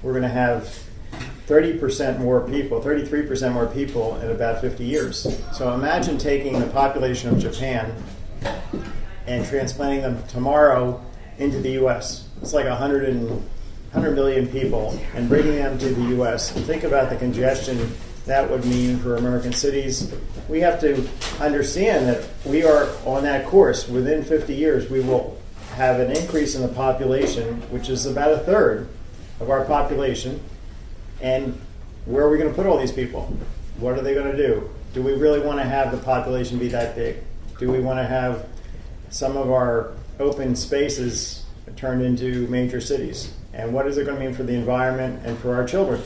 we're going to have 30% more people, 33% more people in about 50 years. So imagine taking the population of Japan and transplanting them tomorrow into the U.S. It's like 100 million people, and bringing them to the U.S. And think about the congestion that would mean for American cities. We have to understand that we are on that course. Within 50 years, we will have an increase in the population, which is about a third of our population. And where are we going to put all these people? What are they going to do? Do we really want to have the population be that big? Do we want to have some of our open spaces turned into major cities? And what is it going to mean for the environment and for our children?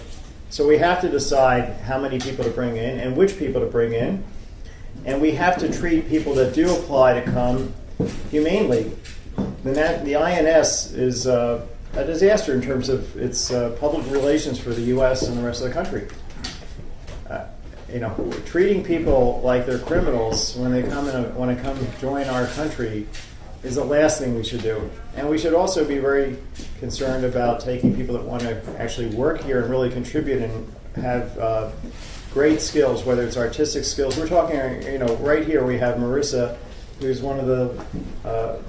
So we have to decide how many people to bring in and which people to bring in. And we have to treat people that do apply to come humanely. The INS is a disaster in terms of its public relations for the U.S. and the rest of the country. Treating people like they're criminals when they want to come join our country is the last thing we should do. And we should also be very concerned about taking people that want to actually work here and really contribute and have great skills, whether it's artistic skills. We're talking, right here we have Marissa, who's one of the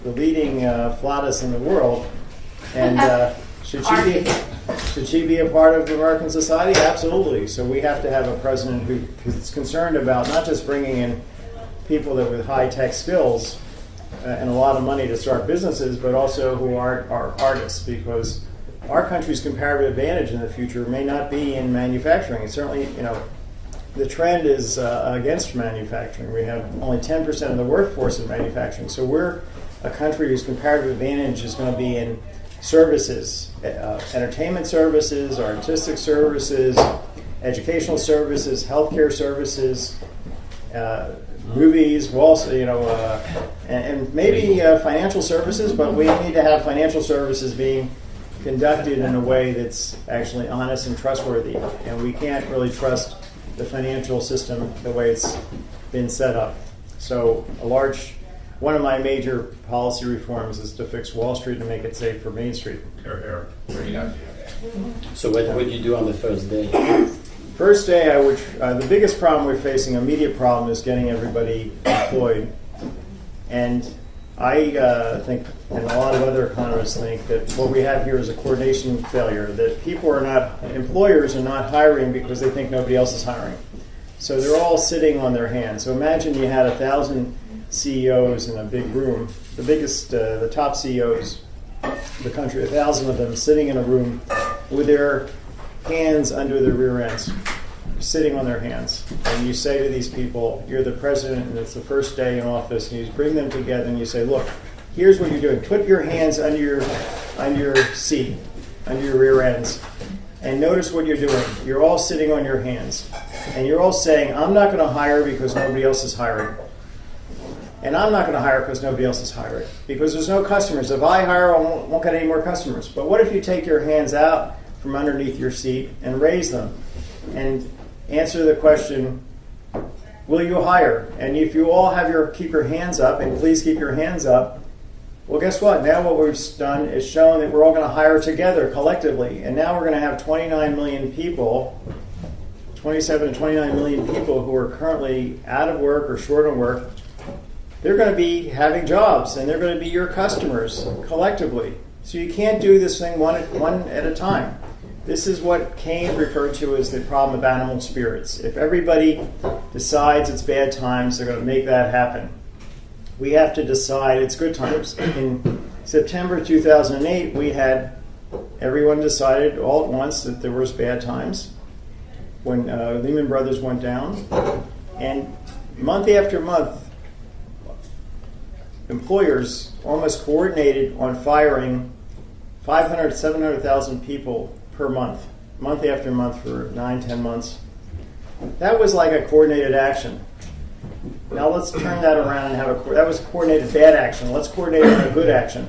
leading flautists in the world. And should she be a part of American society? Absolutely. So we have to have a president who's concerned about not just bringing in people that with high-tech skills and a lot of money to start businesses, but also who are artists, because our country's comparative advantage in the future may not be in manufacturing. It's certainly, the trend is against manufacturing. We have only 10% of the workforce in manufacturing. So we're a country whose comparative advantage is going to be in services, entertainment services, artistic services, educational services, healthcare services, movies, and maybe financial services, but we need to have financial services being conducted in a way that's actually honest and trustworthy. And we can't really trust the financial system the way it's been set up. So one of my major policy reforms is to fix Wall Street and make it safe for Main Street. So what would you do on the first day? First day, the biggest problem we're facing, immediate problem, is getting everybody employed. And I think, and a lot of other economists think, that what we have here is a coordination failure, that employers are not hiring because they think nobody else is hiring. So they're all sitting on their hands. So imagine you had 1,000 CEOs in a big room, the top CEOs of the country, 1,000 of them sitting in a room with their hands under their rear ends, sitting on their hands. And you say to these people, you're the president and it's the first day in office, and you bring them together and you say, look, here's what you're doing. Put your hands under your seat, under your rear ends, and notice what you're doing. You're all sitting on your hands. And you're all saying, I'm not going to hire because nobody else is hiring. And I'm not going to hire because nobody else is hiring. Because there's no customers. If I hire, I won't get any more customers. But what if you take your hands out from underneath your seat and raise them and answer the question, will you hire? And if you all keep your hands up, and please keep your hands up, well, guess what? Now what we've done is shown that we're all going to hire together collectively. And now we're going to have 27 to 29 million people who are currently out of work or short on work. They're going to be having jobs, and they're going to be your customers collectively. So you can't do this thing one at a time. This is what Keynes referred to as the problem of animal spirits. If everybody decides it's bad times, they're going to make that happen. We have to decide it's good times. In September 2008, everyone decided all at once that there was bad times when Lehman Brothers went down. And month after month, employers almost coordinated on firing 500,000 to 700,000 people per month after month for 9-10 months. That was like a coordinated action. Now let's turn that around and that was coordinated bad action. Let's coordinate a good action.